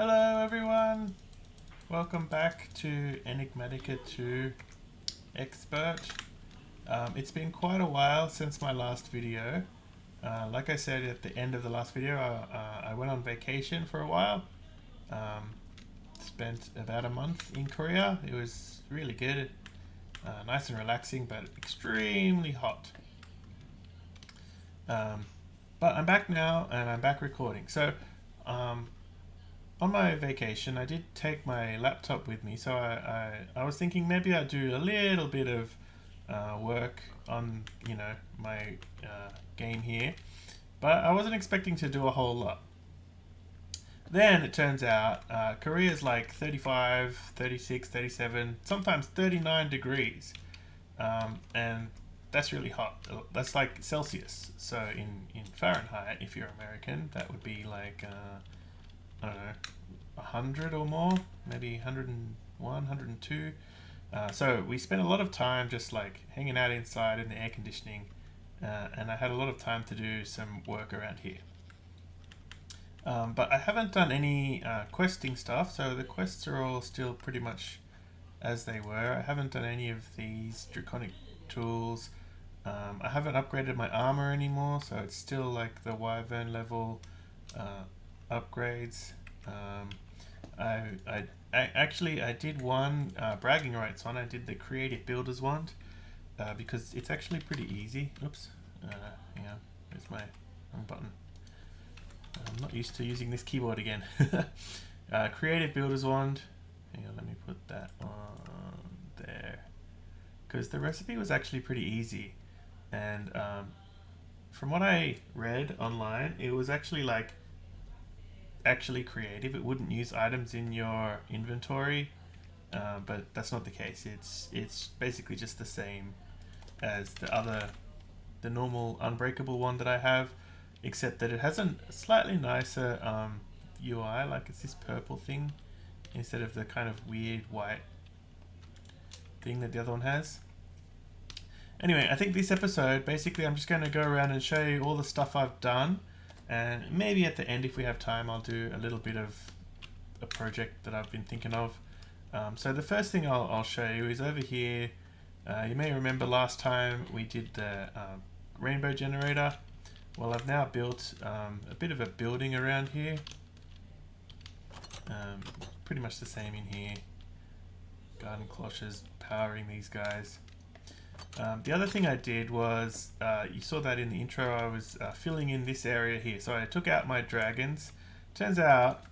Hello everyone! Welcome back to Enigmatica 2 Expert. It's been quite a while since my last video. Like I said at the end of the last video, I went on vacation for a while. Spent about a month in Korea. It was really good. Nice and relaxing, but extremely hot. But I'm back now and I'm back recording. So on my vacation, I did take my laptop with me, so I was thinking maybe I'd do a little bit of work on, my game here, but I wasn't expecting to do a whole lot. Then it turns out Korea is like 35, 36, 37, sometimes 39 degrees, and that's really hot. That's like Celsius. So in Fahrenheit, if you're American, that would be like I don't know, 100 or more, maybe 101, 102. So we spent a lot of time just like hanging out inside in the air conditioning, and I had a lot of time to do some work around here. But I haven't done any questing stuff, so the quests are all still pretty much as they were. I haven't done any of these draconic tools. I haven't upgraded my armor anymore, so it's still like the wyvern level upgrades. I did one bragging rights one. I did the creative builders one because it's actually pretty easy. Oops, hang on, there's my wrong button. I'm not used to using this keyboard again. Creative builders wand. Hang on, let me put that on there because the recipe was actually pretty easy, and from what I read online, it was actually creative. It wouldn't use items in your inventory, but that's not the case. It's basically just the same as the normal unbreakable one that I have, except that it has a slightly nicer UI. Like it's this purple thing instead of the kind of weird white thing that the other one has. Anyway, I think this episode, basically I'm just going to go around and show you all the stuff I've done, and maybe at the end, if we have time, I'll do a little bit of a project that I've been thinking of. So the first thing I'll show you is over here. You may remember last time we did the rainbow generator. Well, I've now built a bit of a building around here. Pretty much the same in here. Garden cloches powering these guys. The other thing I did was, you saw that in the intro, I was filling in this area here. So I took out my dragons. Turns out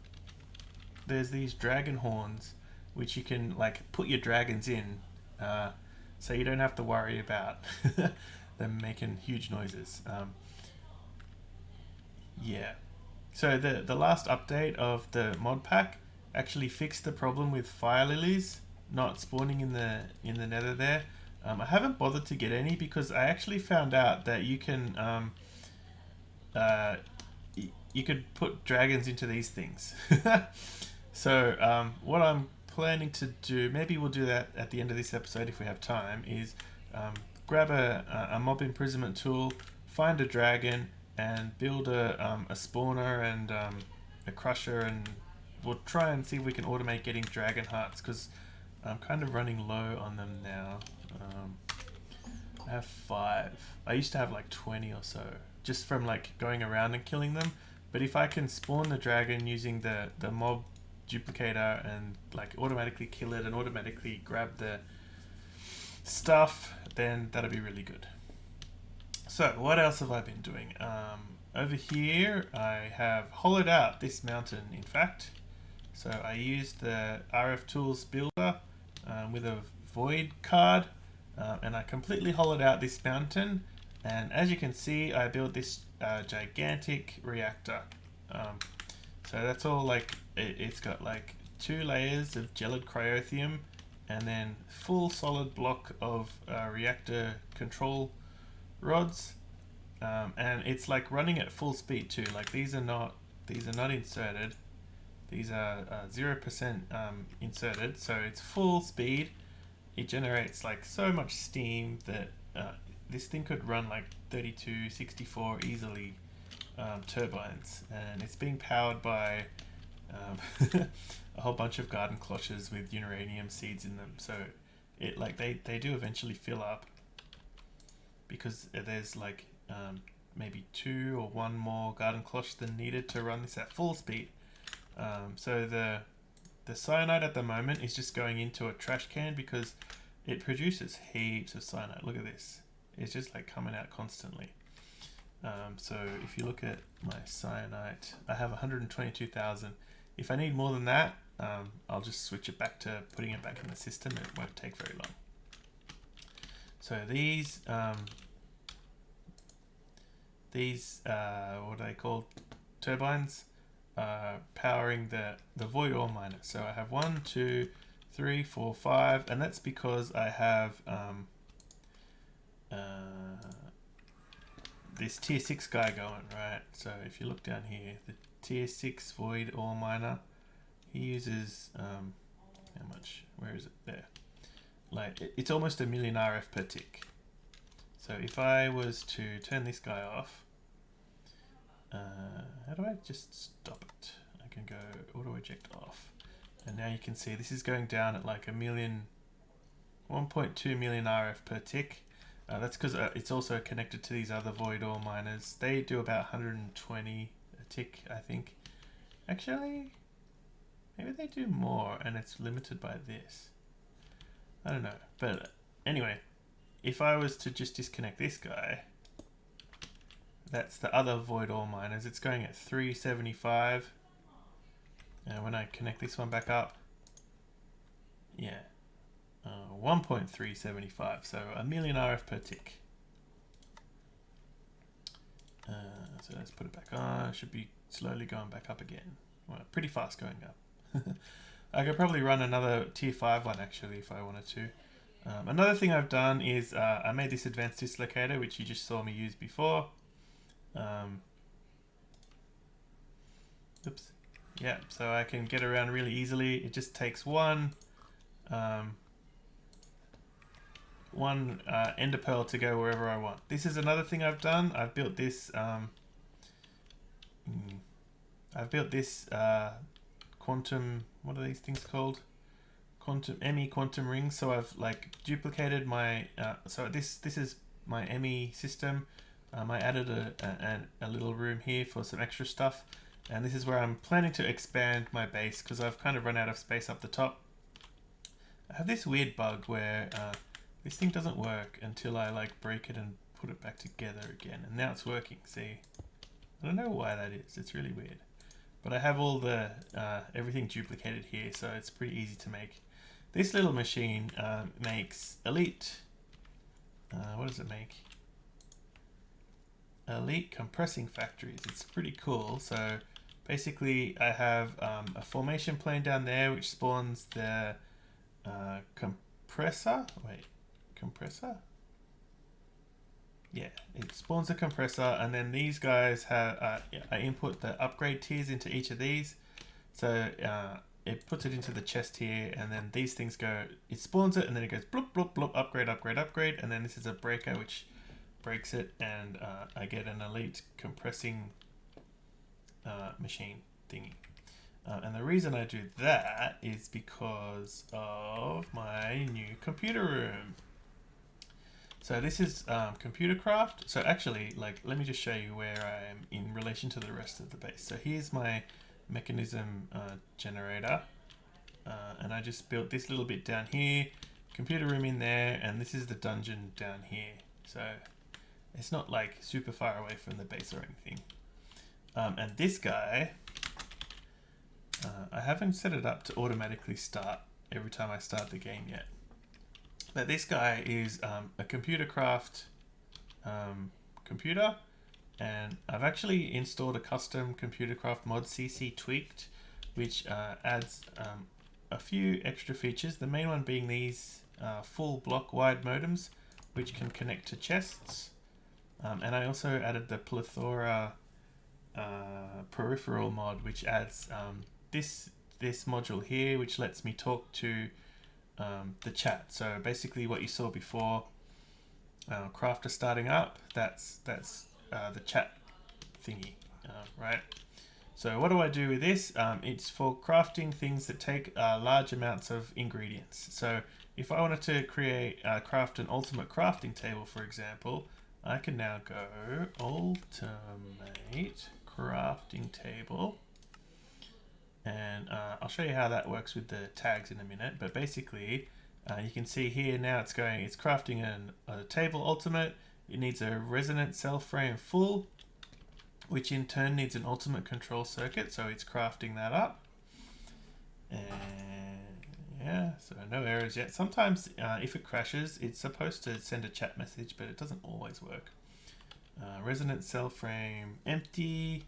there's these dragon horns which you can like put your dragons in, so you don't have to worry about them making huge noises. Yeah. So the last update of the mod pack actually fixed the problem with fire lilies not spawning in the nether there. I haven't bothered to get any because I actually found out that you can you could put dragons into these things. So what I'm planning to do, maybe we'll do that at the end of this episode if we have time, is grab a mob imprisonment tool, find a dragon, and build a spawner and a crusher, and we'll try and see if we can automate getting dragon hearts because I'm kind of running low on them now. I have 5. I used to have like 20 or so, just from like going around and killing them. But if I can spawn the dragon using the mob duplicator and like automatically kill it and automatically grab the stuff, then that'll be really good. So what else have I been doing? Over here I have hollowed out this mountain, in fact. So I used the RF Tools builder with a void card, and I completely hollowed out this mountain, and as you can see I built this gigantic reactor. So that's all like, it's got like 2 layers of gelid cryothium and then full solid block of reactor control rods, and it's like running at full speed too. Like these are not inserted. These are 0% inserted, so it's full speed. It generates like so much steam that this thing could run like 32, 64 easily turbines, and it's being powered by a whole bunch of garden cloches with uranium seeds in them. So it like they do eventually fill up because there's like maybe 2 or 1 more garden cloche than needed to run this at full speed. So the cyanide at the moment is just going into a trash can because it produces heaps of cyanide. Look at this. It's just like coming out constantly. So if you look at my cyanide, I have 122,000. If I need more than that, I'll just switch it back to putting it back in the system. It won't take very long. So these what are they called? Turbines powering the void ore miner. So I have 1, 2, 3, 4, 5, and that's because I have this tier 6 guy going, right? So if you look down here, the tier 6 void ore miner, he uses how much? Where is it? There. Like it's almost 1,000,000 RF per tick. So if I was to turn this guy off, how do I just stop it? I can go auto eject off, and now you can see this is going down at like 1.2 million RF per tick. That's because it's also connected to these other void ore miners. They do about 120 a tick, I think. Actually, maybe they do more, and it's limited by this. I don't know, but anyway, if I was to just disconnect this guy, that's the other void ore miners. It's going at 375. And when I connect this one back up, yeah, 1.375. So 1,000,000 RF per tick. So let's put it back on. It should be slowly going back up again. Well, pretty fast going up. I could probably run another tier 5 one actually if I wanted to. Another thing I've done is I made this advanced dislocator, which you just saw me use before. Oops. Yeah, so I can get around really easily. It just takes one ender pearl to go wherever I want. This is another thing I've done. I've built this quantum, what are these things called? Quantum rings. So I've like duplicated my so this is my ME system. I added a little room here for some extra stuff, and this is where I'm planning to expand my base because I've kind of run out of space up the top. I have this weird bug where this thing doesn't work until I like break it and put it back together again, and now it's working. See, I don't know why that is. It's really weird, but I have all the everything duplicated here, so it's pretty easy to make. This little machine makes elite. What does it make? Elite compressing factories. It's pretty cool. So basically I have a formation plane down there which spawns the compressor. Wait, compressor? Yeah, it spawns a compressor, and then these guys have I input the upgrade tiers into each of these. So it puts it into the chest here, and then these things go, it spawns it, and then it goes bloop, bloop, bloop, upgrade, upgrade, upgrade, and then this is a breaker which breaks it, and I get an elite compressing machine thingy. And the reason I do that is because of my new computer room. So this is computer craft. So actually, like, let me just show you where I am in relation to the rest of the base. So here's my mechanism generator, and I just built this little bit down here, computer room in there, and this is the dungeon down here. So it's not like super far away from the base or anything. And this guy, I haven't set it up to automatically start every time I start the game yet. But this guy is a computer craft computer, and I've actually installed a custom computer craft mod CC tweaked, which adds a few extra features. The main one being these full block wide modems, which can connect to chests. And I also added the plethora peripheral mod, which adds this module here, which lets me talk to the chat. So basically what you saw before, crafter starting up, that's the chat thingy, right? So what do I do with this? It's for crafting things that take large amounts of ingredients. So if I wanted to create craft an ultimate crafting table, for example, I can now go ultimate crafting table, and I'll show you how that works with the tags in a minute. But basically, you can see here now it's crafting a table ultimate. It needs a resonant cell frame full, which in turn needs an ultimate control circuit, so it's crafting that up. And yeah, so no errors yet. Sometimes if it crashes, it's supposed to send a chat message, but it doesn't always work. Resonant cell frame empty,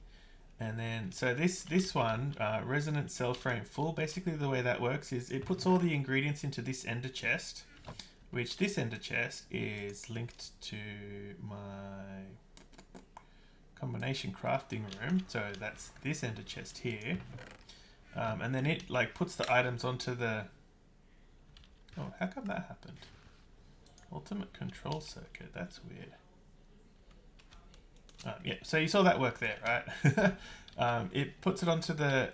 and then so this one, resonant cell frame full. Basically the way that works is it puts all the ingredients into this ender chest, which this ender chest is linked to my combination crafting room, so that's this ender chest here, and then it like puts the items onto the. Oh, how come that happened? Ultimate control circuit. That's weird. Yeah, so you saw that work there, right? It puts it onto the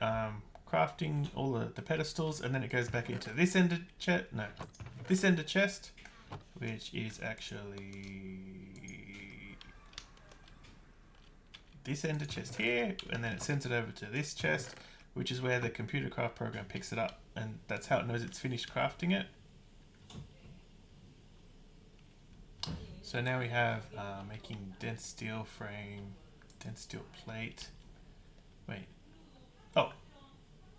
crafting all the pedestals, and then it goes back into this ender chest. No, this ender chest, which is actually this ender chest here, and then it sends it over to this chest, which is where the computer craft program picks it up, and that's how it knows it's finished crafting it. So now we have making dense steel frame, dense steel plate. Wait. Oh.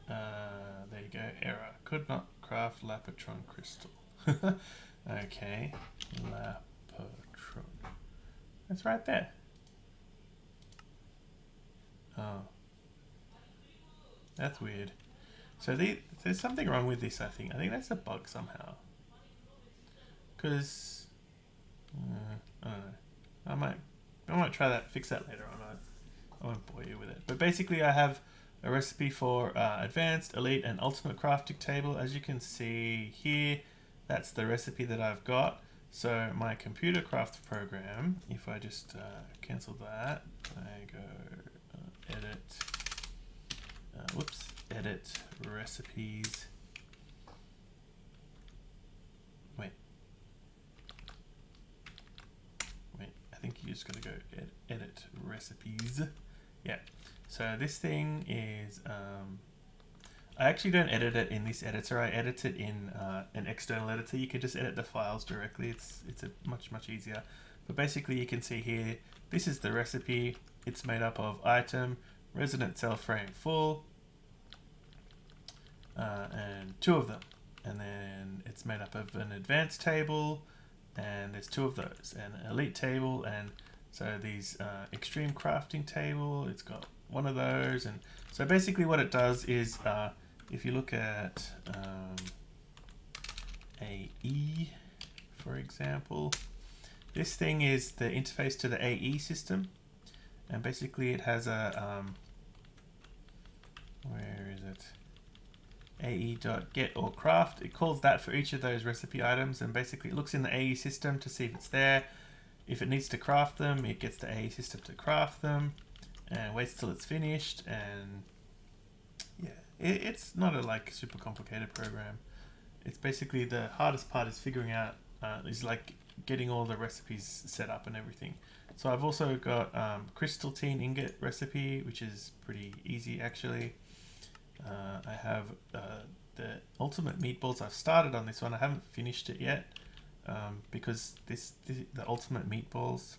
There you go. Error. Could not craft Lapotron crystal. Okay. Lapotron. That's right there. Oh. That's weird. So there's something wrong with this, I think. I think that's a bug somehow. Because I don't know. I might try that, fix that later on. I won't bore you with it. But basically I have a recipe for advanced, elite, and ultimate crafting table. As you can see here, that's the recipe that I've got. So my computer craft program, if I just cancel that, I go edit, edit recipes. I think you just got to go edit recipes. Yeah. So this thing is, I actually don't edit it in this editor. I edit it in an external editor. You can just edit the files directly. It's much easier. But basically you can see here, this is the recipe. It's made up of item, resonant cell frame full, and 2 of them. And then it's made up of an advanced table, and there's 2 of those, and an elite table, and so these extreme crafting table, it's got 1 of those. And so basically what it does is, if you look at AE, for example, this thing is the interface to the AE system, and basically it has a, where is it? AE.get or craft. It calls that for each of those recipe items, and basically it looks in the AE system to see if it's there. If it needs to craft them, it gets the AE system to craft them and waits till it's finished. And yeah, it's not a like super complicated program. It's basically the hardest part is figuring out is like getting all the recipes set up and everything. So I've also got crystalline ingot recipe, which is pretty easy actually. I have the ultimate meatballs. I've started on this one. I haven't finished it yet because the ultimate meatballs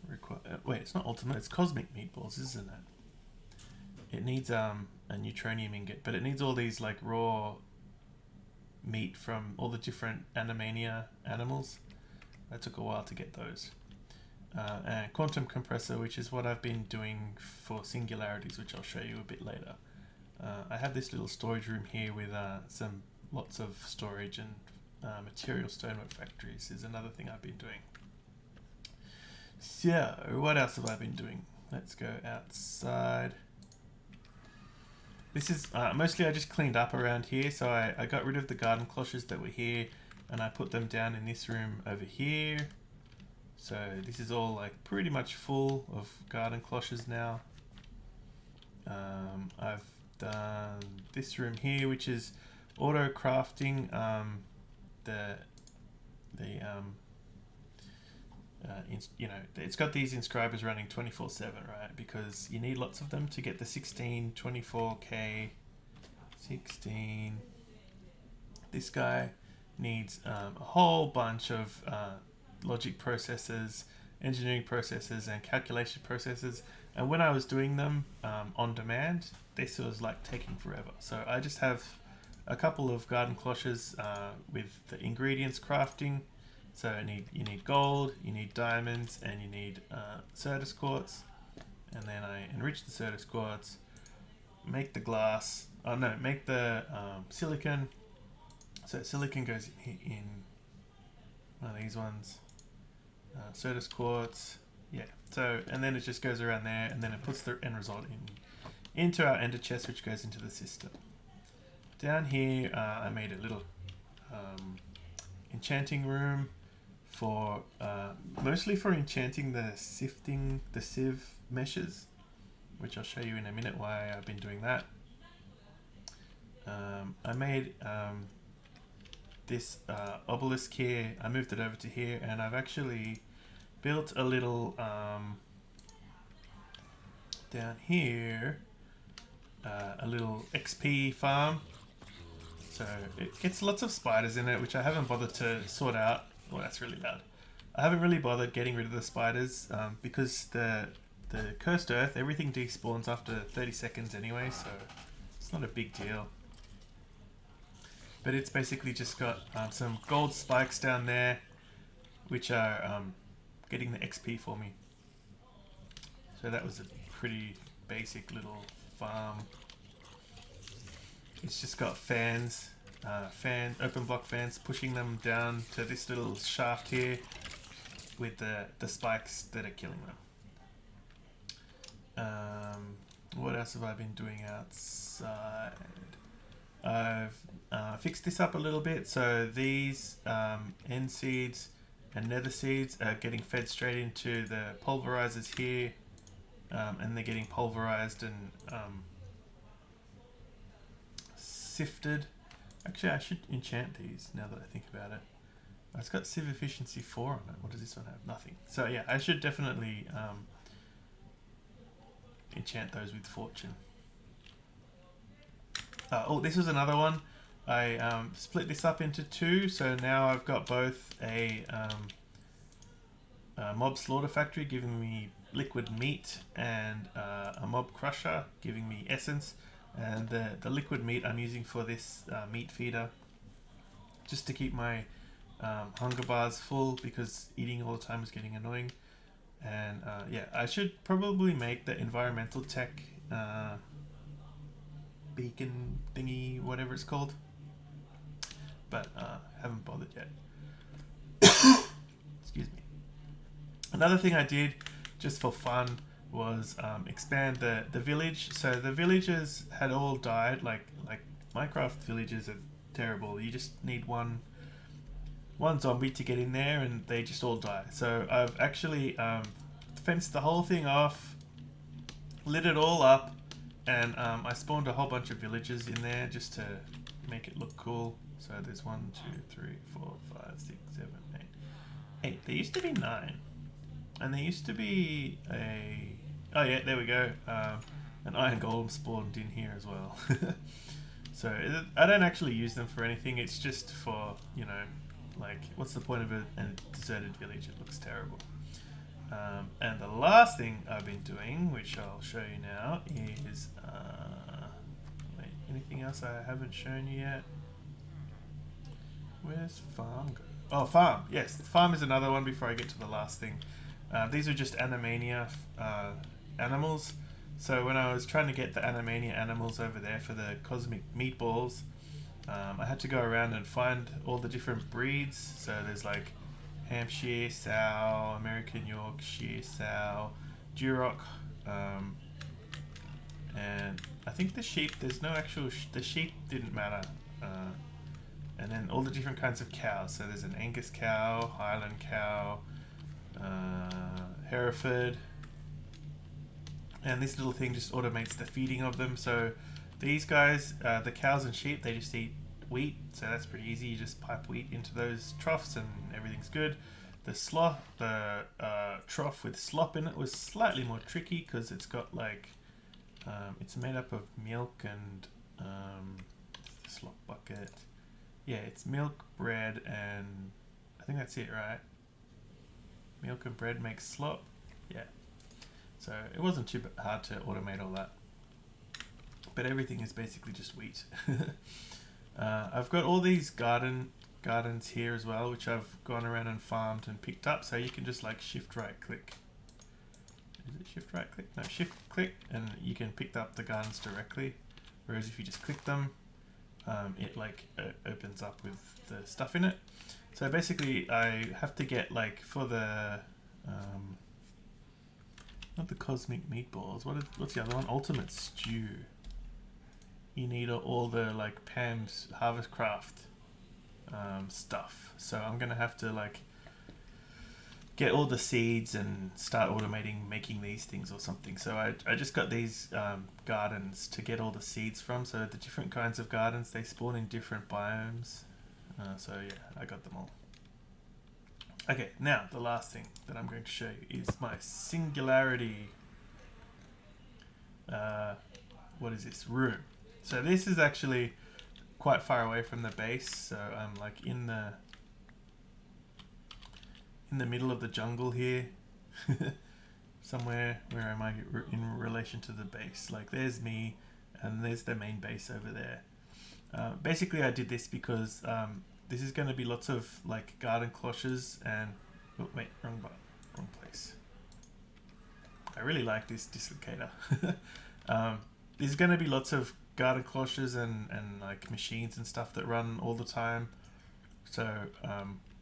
require. Wait, it's not ultimate. It's cosmic meatballs, isn't it? It needs a neutronium ingot, but it needs all these like raw meat from all the different Animania animals. That took a while to get those. And quantum compressor, which is what I've been doing for singularities, which I'll show you a bit later. I have this little storage room here with lots of storage, and material stonework factories is another thing I've been doing. So what else have I been doing? Let's go outside. This is mostly I just cleaned up around here, so I got rid of the garden cloches that were here, and I put them down in this room over here. So this is all like pretty much full of garden cloches now. I've done this room here, which is auto crafting. You know, it's got these inscribers running 24/7, right? Because you need lots of them to get the 16, 24K, 16. This guy needs a whole bunch of logic processes, engineering processes, and calculation processes. And when I was doing them on demand, this was like taking forever. So I just have a couple of garden cloches with the ingredients crafting. So you need gold, you need diamonds, and you need Certus quartz. And then I enrich the Certus quartz, make the glass. Oh no, make the silicon. So silicon goes in one of these ones. Certus quartz. Yeah. So and then it just goes around there, and then it puts the end result into our ender chest, which goes into the system. Down here, I made a little enchanting room for mostly for enchanting the sieve meshes, which I'll show you in a minute why I've been doing that. I made this obelisk here. I moved it over to here, and I've actually built a little down here a little XP farm. So it gets lots of spiders in it, which I haven't bothered to sort out. Well, that's really loud. I haven't really bothered getting rid of the spiders because the cursed earth, everything despawns after 30 seconds anyway, so it's not a big deal. But it's basically just got some gold spikes down there, which are getting the XP for me. So that was a pretty basic little farm. It's just got fans, open block fans, pushing them down to this little shaft here with the spikes that are killing them. What else have I been doing outside? I've fixed this up a little bit. So these end seeds and nether seeds are getting fed straight into the pulverizers here, and they're getting pulverized and sifted. Actually, I should enchant these now that I think about it. It's got sieve efficiency 4 on it. What does this one have? Nothing. So yeah, I should definitely enchant those with fortune. Oh, this was another one. I split this up into 2, so now I've got both a mob slaughter factory giving me liquid meat and a mob crusher giving me essence. And the liquid meat I'm using for this meat feeder, just to keep my hunger bars full, because eating all the time is getting annoying. And yeah, I should probably make the environmental tech beacon thingy, whatever it's called, but haven't bothered yet. Excuse me. Another thing I did just for fun was expand the village. So the villagers had all died. Like Minecraft villages are terrible. You just need one zombie to get in there, and they just all die. So I've actually fenced the whole thing off, lit it all up, and I spawned a whole bunch of villagers in there just to make it look cool. So there's 1, 2, 3, 4, 5, 6, 7, 8. There used to be 9, and there used to be a. Oh yeah, there we go. An iron golem spawned in here as well. So I don't actually use them for anything. It's just for, you know, like, what's the point of a deserted village? It looks terrible. And the last thing I've been doing, which I'll show you now, is wait, anything else I haven't shown you yet? Where's farm go? Oh, farm. Yes, farm is another one before I get to the last thing. These are just Animania animals. So when I was trying to get the Animania animals over there for the cosmic meatballs, I had to go around and find all the different breeds. So there's like Hampshire Sow, American Yorkshire Sow, Duroc, and I think the sheep, there's no actual, the sheep didn't matter. And then all the different kinds of cows. So there's an Angus cow, Highland cow, Hereford, and this little thing just automates the feeding of them. So these guys, the cows and sheep, they just eat wheat, so that's pretty easy. You just pipe wheat into those troughs and everything's good. The trough with slop in it was slightly more tricky because it's got like it's made up of milk and the slop bucket. Yeah, it's milk, bread, and I think that's it, right? Milk and bread makes slop. Yeah. So it wasn't too hard to automate all that. But everything is basically just wheat. I've got all these gardens here as well, which I've gone around and farmed and picked up. So you can just like shift right click. Is it shift right click? No, shift click, and you can pick up the gardens directly. Whereas if you just click them, it like opens up with the stuff in it. So basically I have to get like for the not the cosmic meatballs. What's the other one? Ultimate stew. You need all the like Pam's Harvest Craft stuff. So I'm gonna have to like get all the seeds and start automating making these things or something. So I just got these gardens to get all the seeds from. So the different kinds of gardens, they spawn in different biomes. So yeah, I got them all. Okay, now the last thing that I'm going to show you is my singularity. What is this? Room. So this is actually quite far away from the base. So I'm like in the middle of the jungle here. Somewhere. Where am I in relation to the base? Like there's me, and there's the main base over there. Basically, I did this because this is going to be lots of like garden cloches and oh wait, wrong place. I really like this dislocator. There's going to be lots of garden cloches and like machines and stuff that run all the time. So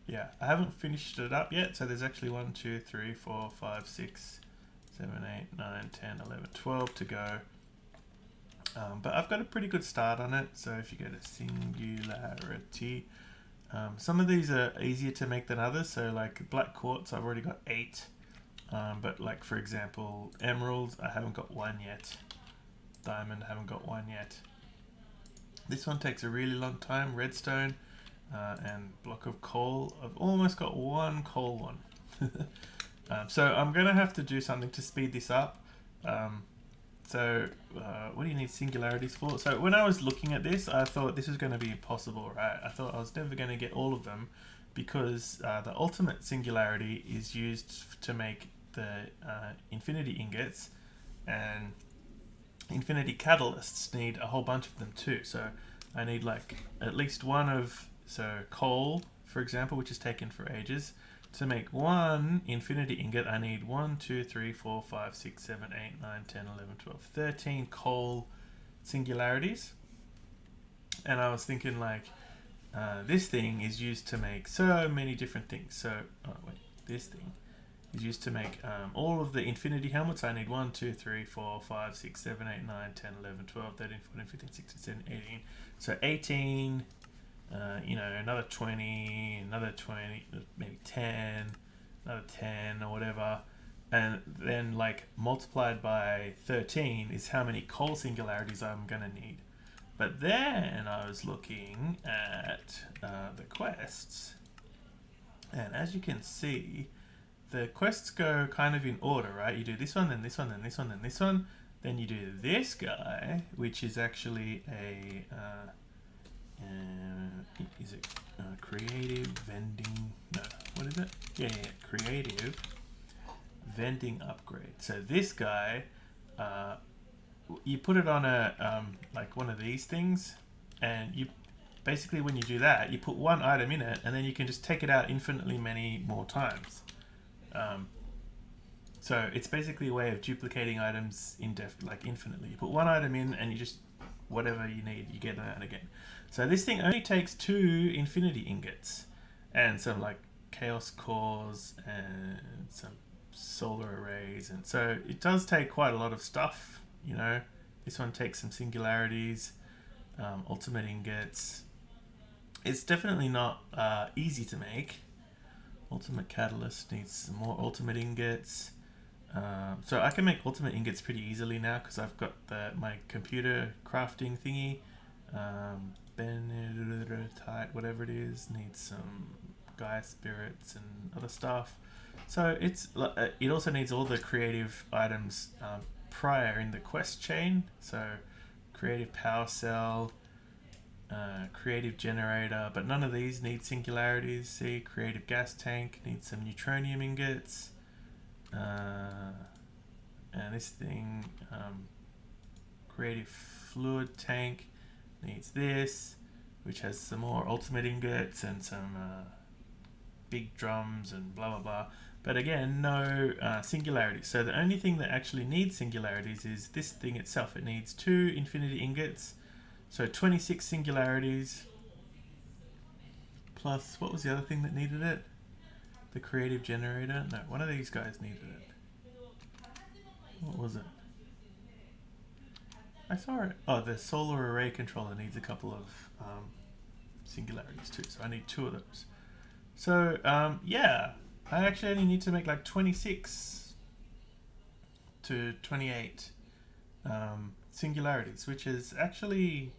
yeah, I haven't finished it up yet. So there's actually 1, 2, 3, 4, 5, 6, 7, 8, 9, 10, 11, 12 to go. But I've got a pretty good start on it. So if you go to singularity, some of these are easier to make than others. So like black quartz, I've already got 8. But like for example, emeralds, I haven't got 1 yet. Diamond, I haven't got 1 yet. This one takes a really long time. Redstone and block of coal. I've almost got 1 coal one. So I'm going to have to do something to speed this up. What do you need singularities for? So when I was looking at this, I thought this was going to be impossible, right? I thought I was never going to get all of them because the ultimate singularity is used to make the infinity ingots, and infinity catalysts need a whole bunch of them too. So I need like at least one of, so coal, for example, which is taken for ages. To make 1 infinity ingot, I need 1, 2, 3, 4, 5, 6, 7, 8, 9, 10, 11, 12, 13 coal singularities. And I was thinking like, this thing is used to make so many different things. So, this thing is used to make all of the infinity helmets. I need 1, 2, 3, 4, 5, 6, 7, 8, 9, 10, 11, 12, 13, 14, 15, 16, 17, 18. So 18, another 20, another 20, maybe 10, another 10 or whatever. And then like multiplied by 13 is how many coal singularities I'm going to need. But then I was looking at the quests, and as you can see, the quests go kind of in order, right? You do this one, then this one, then this one, then this one. Then you do this guy, which is actually a... is it creative vending? No, what is it? Yeah, creative vending upgrade. So this guy, you put it on a like one of these things, and you basically when you do that, you put 1 item in it, and then you can just take it out infinitely many more times. So it's basically a way of duplicating items infinitely. You put 1 item in, and you just whatever you need, you get it out again. So this thing only takes 2 infinity ingots and some like chaos cores and some solar arrays, and so it does take quite a lot of stuff. This one takes some singularities, ultimate ingots. It's definitely not easy to make. Ultimate catalyst needs some more ultimate ingots. So I can make ultimate ingots pretty easily now because I've got my computer crafting thingy. Benedite, whatever it is, needs some Gaia spirits and other stuff. So it also needs all the creative items prior in the quest chain. So creative power cell, creative generator, but none of these need singularities. See, creative gas tank needs some neutronium ingots. And this thing, creative fluid tank, needs this, which has some more ultimate ingots and some big drums and blah blah blah. But again, no singularities. So the only thing that actually needs singularities is this thing itself. It needs 2 infinity ingots, so 26 singularities. Plus, what was the other thing that needed it? The creative generator? No, one of these guys needed it. What was it? I saw it. Oh, the solar array controller needs a couple of singularities too, so I need 2 of those. So, yeah, I actually only need to make like 26 to 28 singularities, which is actually,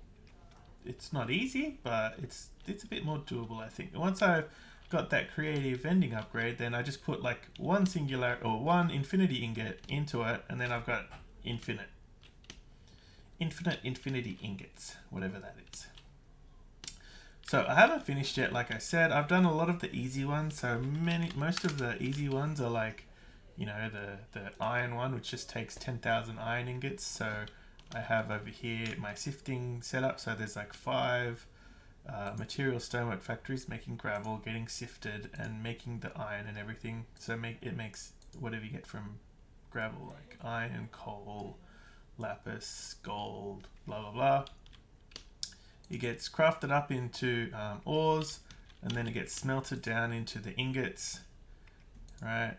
it's not easy, but it's a bit more doable, I think. Once I've got that creative vending upgrade, then I just put like one infinity ingot into it, and then I've got infinite infinity ingots, whatever that is. So I haven't finished yet, like I said. I've done a lot of the easy ones. So most of the easy ones are like, you know, the iron one, which just takes 10,000 iron ingots. So I have over here my sifting setup. So there's like 5 material stonework factories making gravel, getting sifted, and making the iron and everything. So it makes whatever you get from gravel, like iron, coal, lapis, gold, blah blah blah. It gets crafted up into ores, and then it gets smelted down into the ingots, right?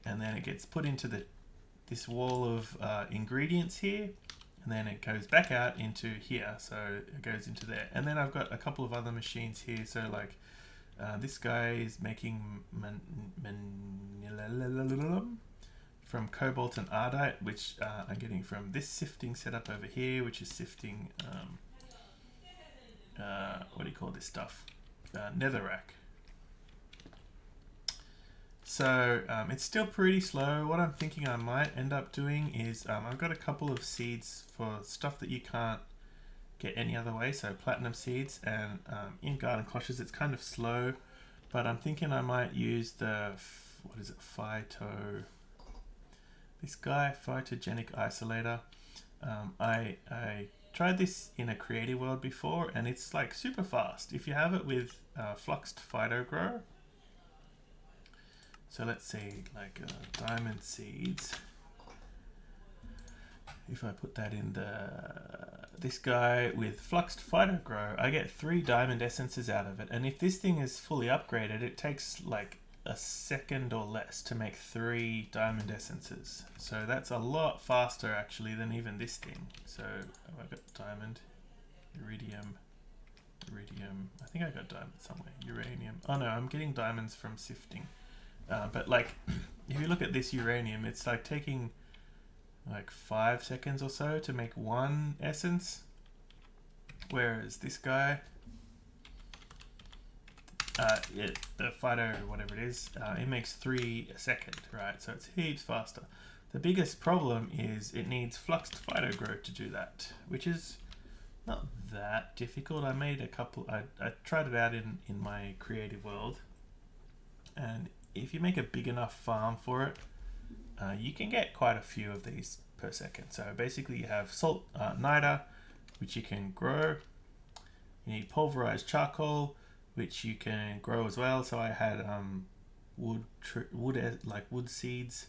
And then it gets put into this wall of ingredients here, and then it goes back out into here, so it goes into there. And then I've got a couple of other machines here. So like this guy is making from cobalt and ardite, which I'm getting from this sifting setup over here, which is sifting what do you call this stuff? Netherrack. So it's still pretty slow. What I'm thinking I might end up doing is I've got a couple of seeds for stuff that you can't get any other way. So platinum seeds, and in garden cloches it's kind of slow, but I'm thinking I might use the, what is it, this guy, phytogenic isolator. I tried this in a creative world before, and it's like super fast if you have it with fluxed phytogrow. So let's say like diamond seeds. If I put that in this guy with fluxed phytogrow, I get 3 diamond essences out of it. And if this thing is fully upgraded, it takes like a second or less to make 3 diamond essences. So that's a lot faster actually than even this thing. So I've got diamond, iridium. I think I got diamond somewhere. Uranium. Oh no, I'm getting diamonds from sifting. But like, if you look at this uranium, it's like taking like 5 seconds or so to make 1 essence, whereas this guy, the phyto, whatever it is, it makes 3 a second, right? So it's heaps faster. The biggest problem is it needs fluxed phytogrow to do that, which is not that difficult. I made a couple, I tried it out in my creative world, and if you make a big enough farm for it, you can get quite a few of these per second. So basically you have salt niter, which you can grow. You need pulverized charcoal, which you can grow as well. So I had wood seeds,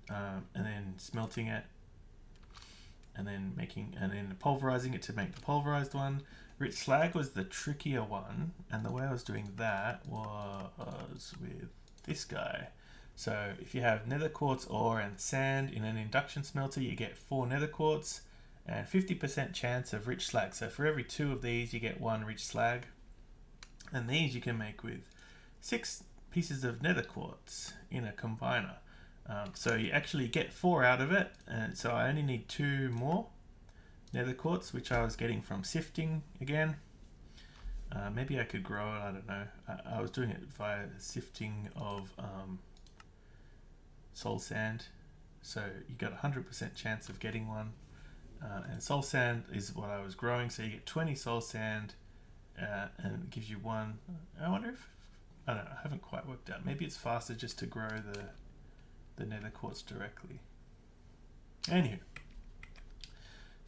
and then smelting it, and then pulverizing it to make the pulverized one. Rich slag was the trickier one, and the way I was doing that was with this guy. So if you have nether quartz ore and sand in an induction smelter, you get 4 nether quartz and 50% chance of rich slag. So for every 2 of these, you get 1 rich slag. And these you can make with 6 pieces of nether quartz in a combiner. So you actually get 4 out of it, and so I only need 2 more nether quartz, which I was getting from sifting again. Maybe I could grow it, I don't know. I was doing it via sifting of soul sand, so you got a 100% chance of getting one. And soul sand is what I was growing, so you get 20 soul sand, and it gives you 1. I wonder if, I don't know, I haven't quite worked out. Maybe it's faster just to grow the nether quartz directly. Anywho,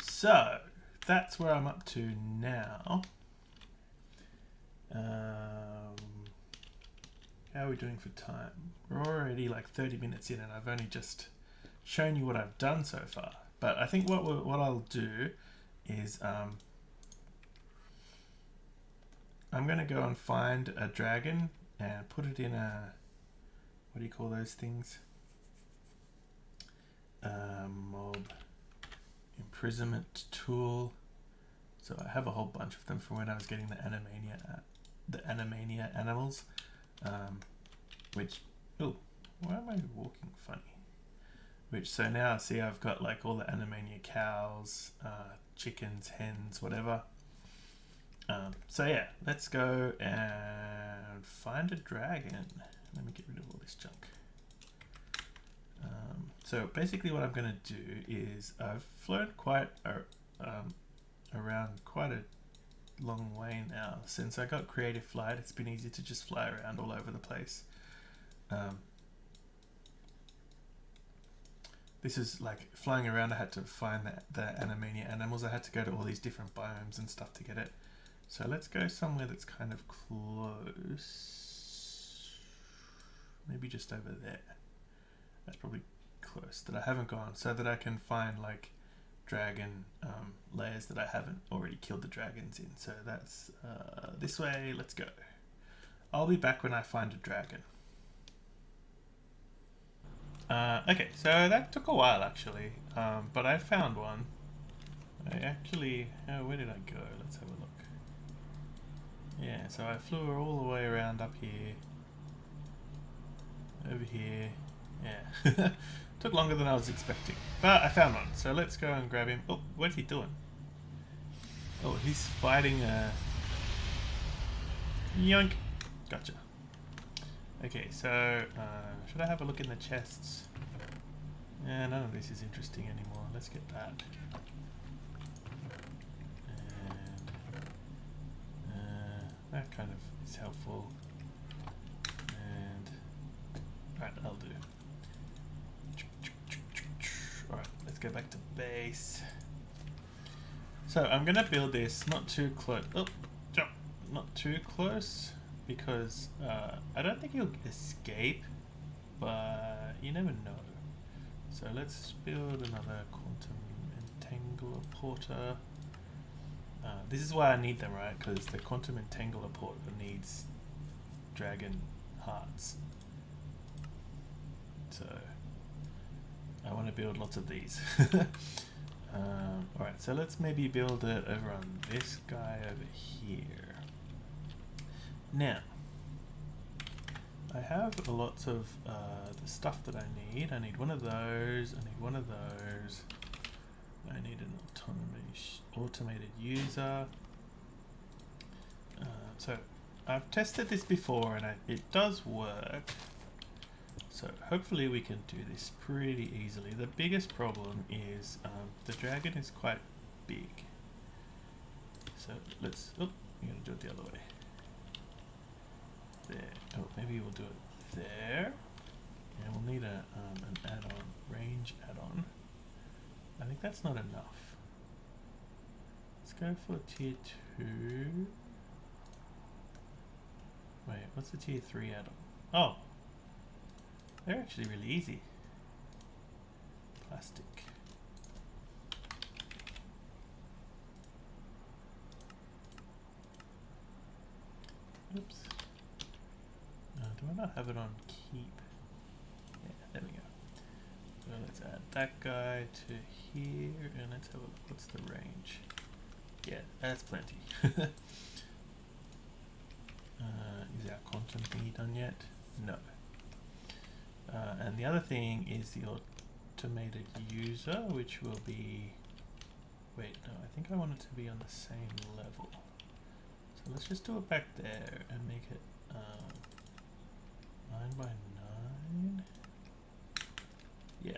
so that's where I'm up to now. How are we doing for time? We're already like 30 minutes in, and I've only just shown you what I've done so far. But I think what I'll do is I'm going to go and find a dragon and put it in a, what do you call those things? Mob imprisonment tool. So I have a whole bunch of them from when I was getting the Animania animals, which, oh, why am I walking funny? Which, so now see I've got like all the Animania cows, chickens, hens, whatever. So yeah, let's go and find a dragon. Let me get rid of all this junk. So basically what I'm going to do is I've flown quite around quite a long way now. Since I got creative flight, it's been easy to just fly around all over the place. This is like flying around. I had to find the Animania animals. I had to go to all these different biomes and stuff to get it. So let's go somewhere that's kind of close. Maybe just over there. That's probably close, that I haven't gone, so that I can find like dragon layers that I haven't already killed the dragons in. So that's this way. Let's go. I'll be back when I find a dragon. Okay, so that took a while actually, but I found one. I actually, where did I go? Let's have a look. Yeah, so I flew all the way around up here, over here. Yeah, took longer than I was expecting, but I found one. So let's go and grab him. Oh, what's he doing? Oh, he's fighting a yoink. Gotcha. Okay, so should I have a look in the chests? Yeah, none of this is interesting anymore. Let's get that. And that kind of is helpful. And right, that'll do. Alright, let's go back to base. So I'm gonna build this not too close. Oh, jump! Not too close, because I don't think he'll escape, but you never know. So let's build another quantum entangler porter. This is why I need them, right? Because the quantum entangler porter needs dragon hearts. So I want to build lots of these. Alright, so let's maybe build it over on this guy over here. Now, I have lots of the stuff that I need. I need one of those, I need one of those. I need an automated user. So I've tested this before and it does work. So hopefully we can do this pretty easily. The biggest problem is the dragon is quite big. So let's, oh, I'm going to do it the other way. There. Oh, maybe we'll do it there. And we'll need an add-on, range add-on. I think that's not enough. Let's go for tier 2. Wait, what's the tier 3 add-on? Oh! They're actually really easy. Plastic. Oops. Do I not have it on keep? Yeah, there we go. So let's add that guy to here, and let's have a look. What's the range? Yeah, that's plenty. Is our quantum thingy done yet? No. And the other thing is the automated user, which will be, wait, no, I think I want it to be on the same level. So let's just do it back there and make it 9 by 9. Yeah.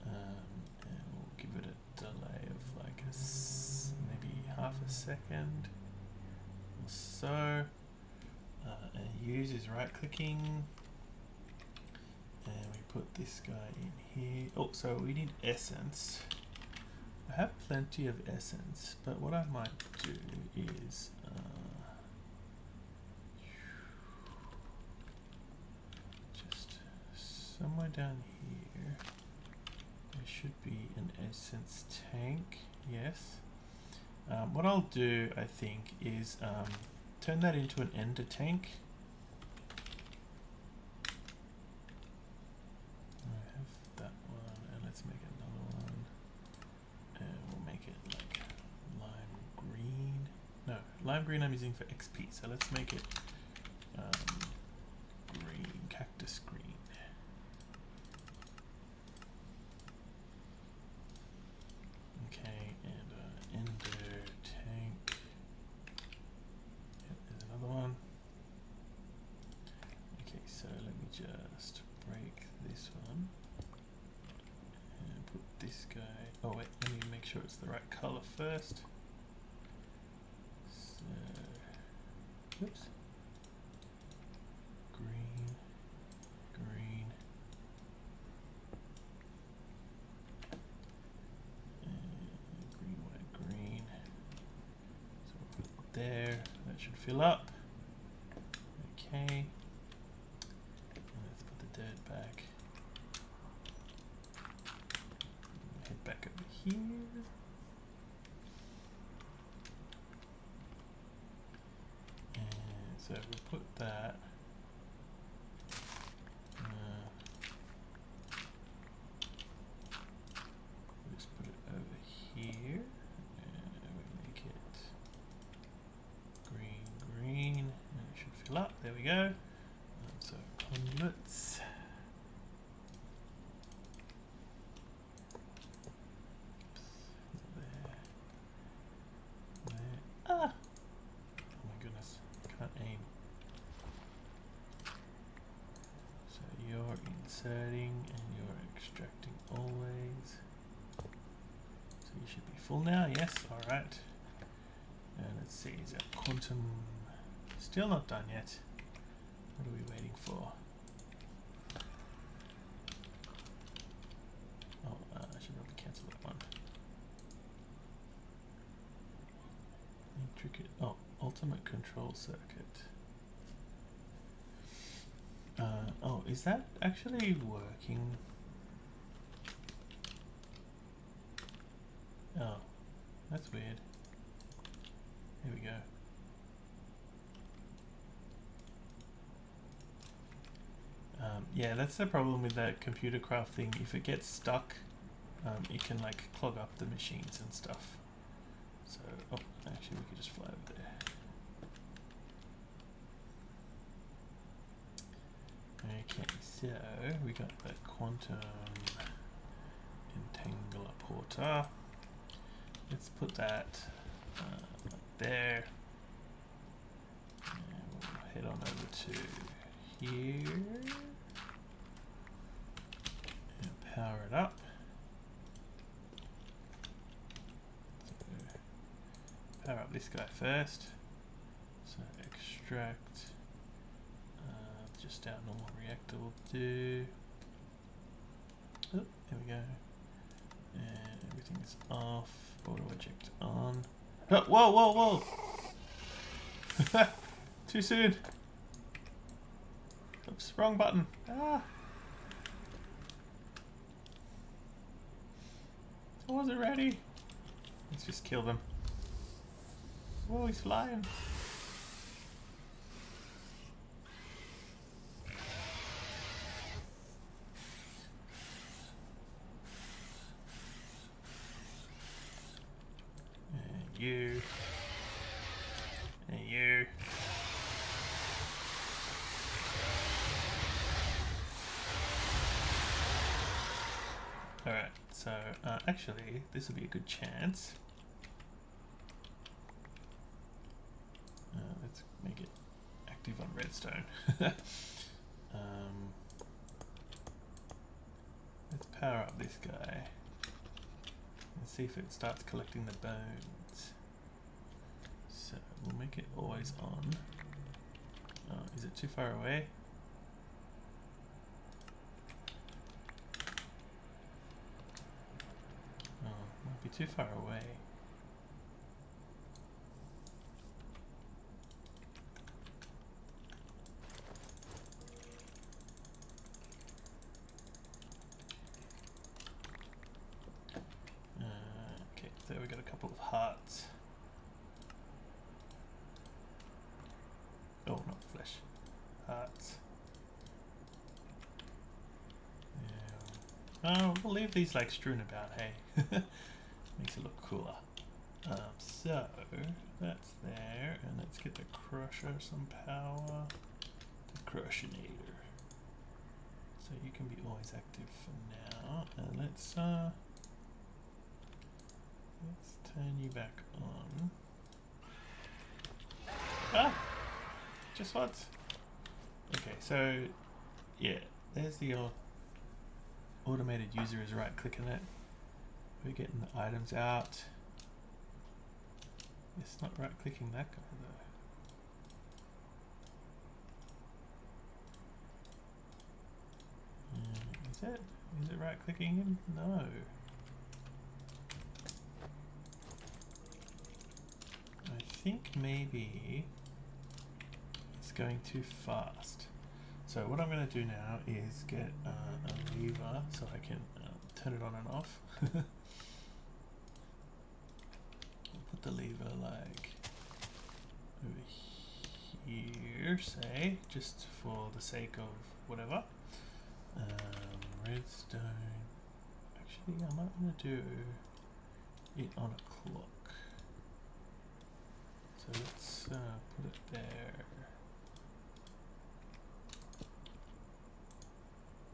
And we'll give it a delay of like maybe half a second or so. And use is right clicking. And we put this guy in here. Oh, so we need essence. I have plenty of essence, but what I might do is just somewhere down here there should be an essence tank. Yes. What I'll do, I think, is turn that into an ender tank. I have that one, and let's make another one. And we'll make it like lime green. No, lime green I'm using for XP, so let's make it green, cactus green. Okay, and ender tank. Yep, there's another one. Okay, so let me just break this one and put this guy. Oh wait, let me make sure it's the right color first. So, oops. Green, green, and green, white, green. So we'll put it there. That should fill up. Okay. And let's put the dirt back. Head back over here. And so we'll put that. We'll just put it over here. And we make it green, green. And it should fill up. There we go. So conduits. Ah! Oh my goodness, can't aim. So you're inserting and you're extracting always. So you should be full now, yes, alright. And let's see, is that quantum still not done yet? What are we waiting for? Oh, I should probably cancel that one. Intricate, oh, ultimate control circuit. Oh, is that actually working? Oh, that's weird. Here we go. Yeah, that's the problem with that computer craft thing. If it gets stuck, it can like clog up the machines and stuff. So, oh, actually we could just fly over there. Okay, so we got the quantum entangler porter. Let's put that like there. And we'll head on over to here. And power it up. So power up this guy first. So extract. Just our normal reactor will do. Oh, there we go. And everything is off. Auto eject on. Oh, whoa, whoa, whoa! Too soon. Oops, wrong button. Ah! I wasn't ready. Let's just kill them. Whoa, he's flying. You and you. So actually, this will be a good chance. Let's make it active on redstone. Let's power up this guy and see if it starts collecting the bones. So we'll make it always on. Is it too far away? Oh, might be too far away. Okay, so we got a couple of hearts. Oh, not flesh. Hearts. Yeah. Oh, we'll leave these like strewn about, hey? Makes it look cooler. So, that's there. And let's get the crusher some power. The crushinator. So you can be always active for now. And let's turn you back on. Ah! Just what? Okay, so yeah, there's the automated user is right clicking it. We're getting the items out. It's not right clicking that guy though. Is it right clicking him? No. I think maybe it's going too fast. So what I'm going to do now is get a lever so I can turn it on and off. Put the lever like over here, say, just for the sake of whatever. Redstone. Actually, I might want to do it on a clock. So let's put it there.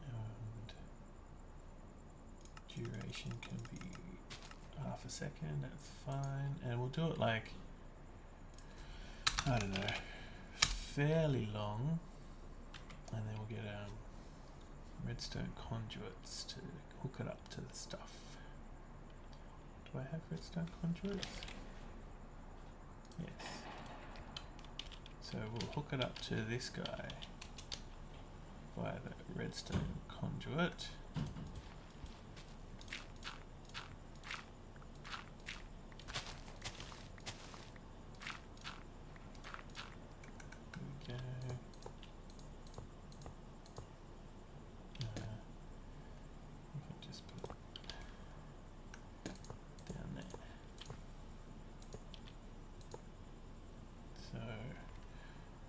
And duration can be half a second, that's fine. And we'll do it like, I don't know, fairly long. And then we'll get redstone conduits to hook it up to the stuff. Do I have redstone conduits? Yes. So we'll hook it up to this guy via the redstone conduit. There we go. We can just put it down there. So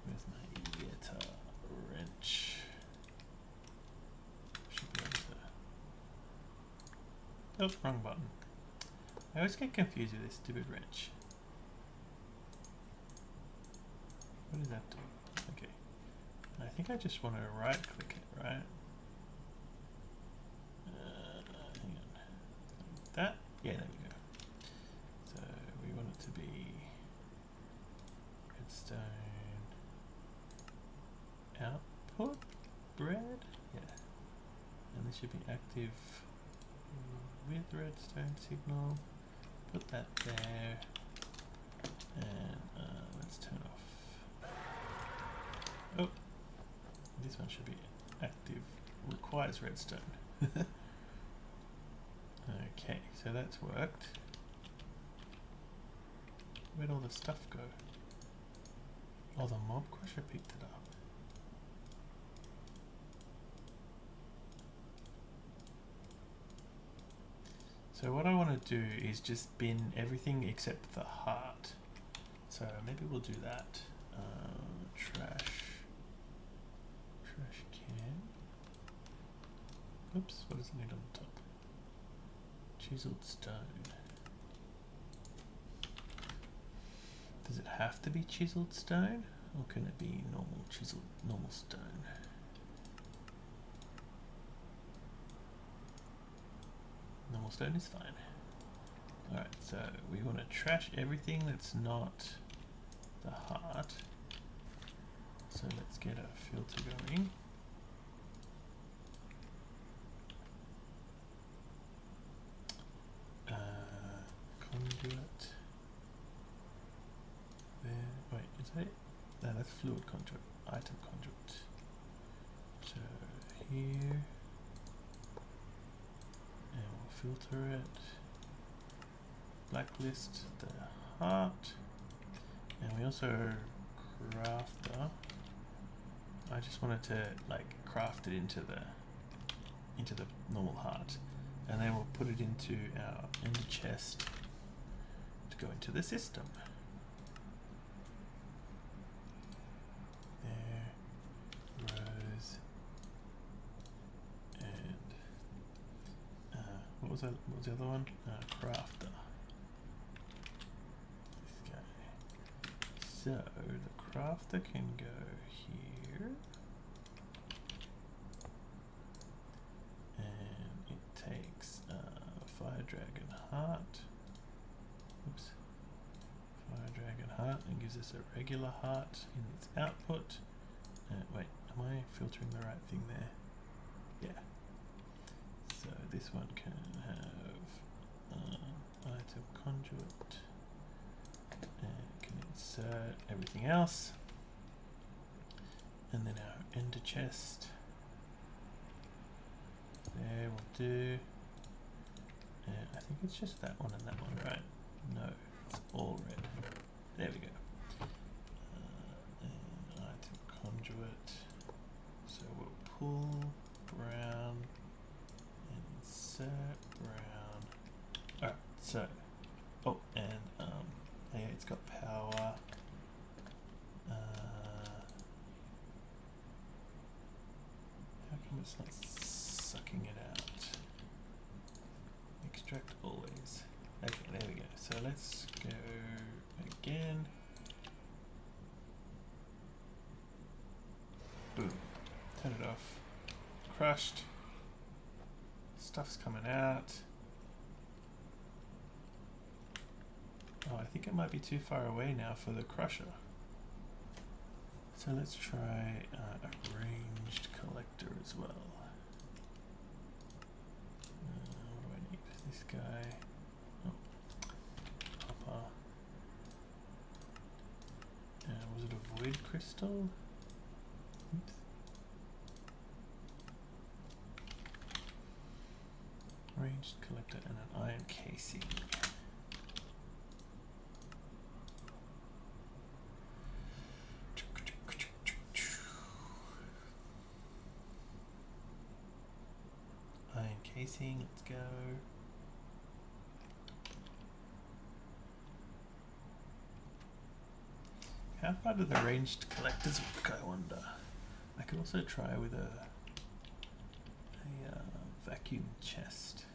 where's my Yeta wrench? Should be able to. Oh, wrong button. I always get confused with this stupid wrench. What does that do? Okay. I think I just want to right click it, right? Hang on. Like that? Yeah, there we go. So we want it to be redstone output bread? Yeah. And this should be active with redstone signal. Put that there. And let's turn off. Oh, this one should be active. Requires redstone. Okay, so that's worked. Where'd all the stuff go? Oh, the mob crusher picked it up. So what I want to do is just bin everything except the heart. So maybe we'll do that. Trash can. Oops, what does it need on the top? Chiseled stone. Does it have to be chiseled stone, or can it be normal stone? Normal normal stone is fine. Alright, so we want to trash everything that's not the heart. So let's get a filter going. Conduit. There. Wait, is that it? No, that's fluid conduit. Item conduit. So here. And we'll filter it. Blacklist the heart. And we also crafter. I just wanted to like craft it into the normal heart, and then we'll put it into our ender chest to go into the system. There, rose, and what was the other one? Crafter. This guy. So the crafter can go here. Fire Dragon Heart. Oops. Fire Dragon Heart, and gives us a regular heart in its output. Wait, am I filtering the right thing there? Yeah. So this one can have item conduit, and can insert everything else. And then our ender chest. There will do. I think it's just that one and that one, right? No, it's all red. There we go. And item conduit. So we'll pull brown and insert brown. Alright, so and yeah, it's got power. How come it's not sucking it out? Extract always. Okay, there we go. So let's go again. Boom. Turn it off. Crushed. Stuff's coming out. Oh, I think it might be too far away now for the crusher. So let's try a ranged collector as well. This guy. Oh. Hopper. Was it a void crystal? Oops. Ranged collector and an iron casing. Iron casing, let's go. How far do the ranged collectors work, I wonder? I could also try with a vacuum chest.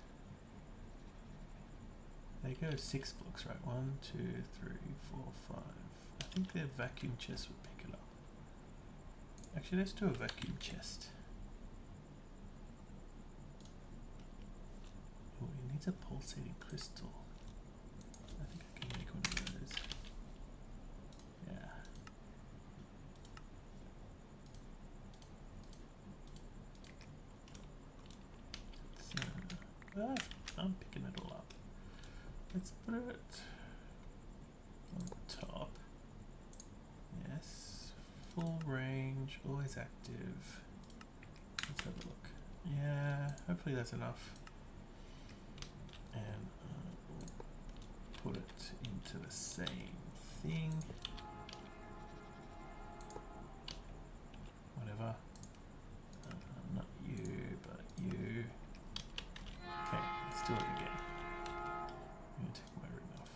They go 6 blocks, right? 1, 2, 3, 4, 5. I think their vacuum chest would pick it up. Actually, let's do a vacuum chest. Oh, it needs a pulsating crystal. I think I can make one of those. Yeah. So, I'm picking it all up. Let's put it on top. Yes. Full range, always active. Let's have a look. Yeah, hopefully that's enough. And we'll put it into the same thing. Whatever. Not you, but you. Okay, let's do it again. I'm going to take my ring off.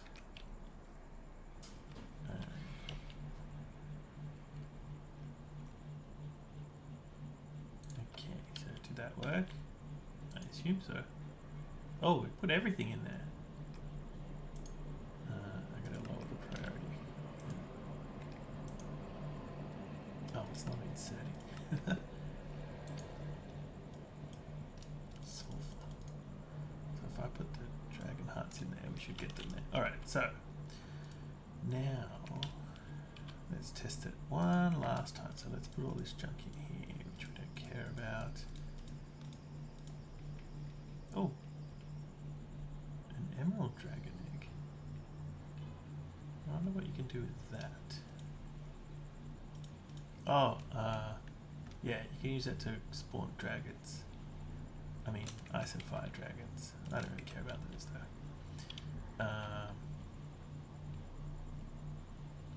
Okay, so did that work? I assume so. Oh, we put everything in there. I gotta lower the priority. Oh, it's not inserting. Sulfur. So if I put we should get them there. Alright, so now let's test it one last time. So let's put all this junk in here, which we don't care about. Oh, an emerald dragon egg. I wonder what you can do with that. Oh, yeah, you can use that to spawn dragons. I mean, ice and fire dragons. I don't really care about those though. Are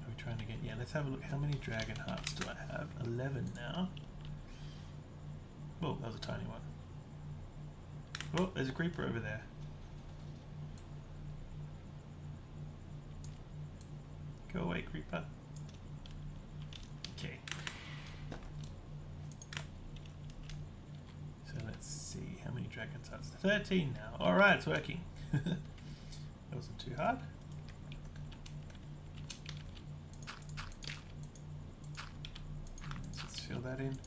we trying to get... Yeah, let's have a look. How many dragon hearts do I have? 11 now. Whoa, that was a tiny one. Oh, there's a creeper over there. Go away, creeper. Okay. So let's see, how many dragon hearts? 13 now. Alright, it's working. That wasn't too hard. Let's just fill that in.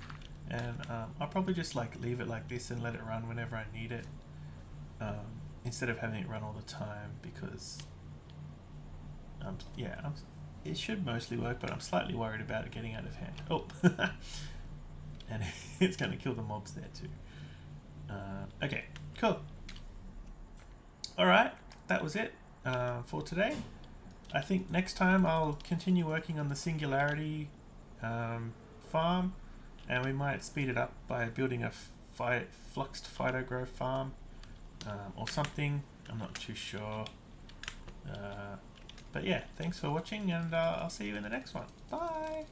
And I'll probably just like leave it like this and let it run whenever I need it. Instead of having it run all the time, because it should mostly work, but I'm slightly worried about it getting out of hand. Oh, and it's going to kill the mobs there too. Okay, cool. All right, that was it for today. I think next time I'll continue working on the Singularity farm, and we might speed it up by building a fluxed phytogrowth farm or something. I'm not too sure. But yeah, thanks for watching, and I'll see you in the next one. Bye!